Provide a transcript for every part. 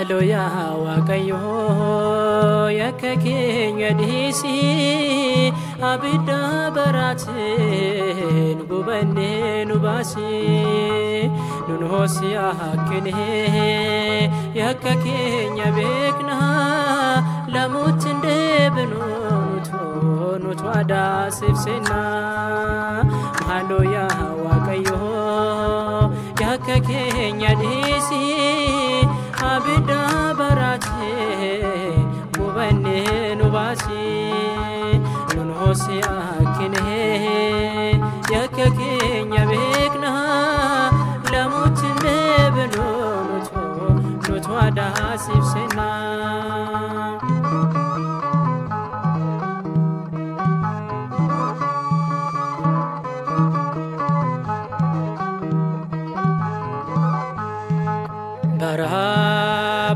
Mahalo ya Waaqayyo yakkeenya dhiisi abidda baraatiin gubannee nu baasi nun hoosiyaa hakkinee yakkeenya beekna lamuutti deebinu nutu aadaa sibsina Mahalo ya Waaqayyo yakkeenya dhiisi abidda baraatiin gubannee nu baasi nun hoosiyaa hakkinee yakkeenya beekna lamuutti deebinu nutu aadaa sibsina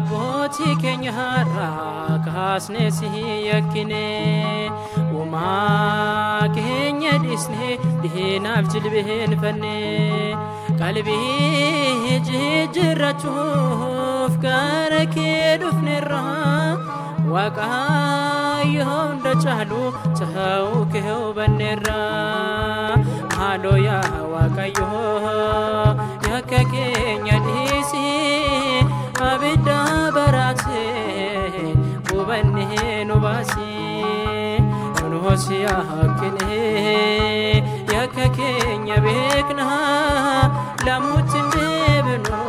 Boti kenya rakasne si yakine uma kenya disne dinaaf jilbeen fanne qalbi jijjirrachuuf gara kee dhufneerra Waaqayyo hunda caalu ta'uu kee hubanneerra Mahalo ya Waaqayyo yakkeenya dhiisi abidda baraatiin gubannee nu baasi nun hoosiyaa hakkinee yakkeenya beekna lamuutti deebinu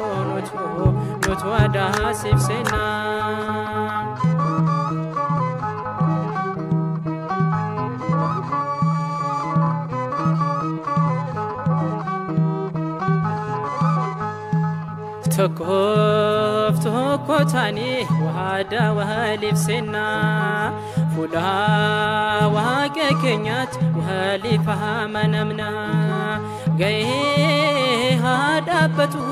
nutu aadaa sibsina Tokko tani wahada walifsina fuula waaqa keenyaatti walifahamanamna gahee haadhabbatu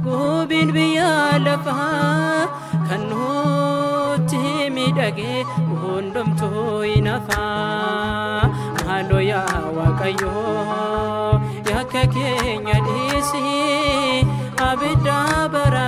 gubiin biyya lafaa kan nutti miidhagee hundumtuu inafaa Mahalo ya Waaqayyo yakkeenya dhiisi abidda bara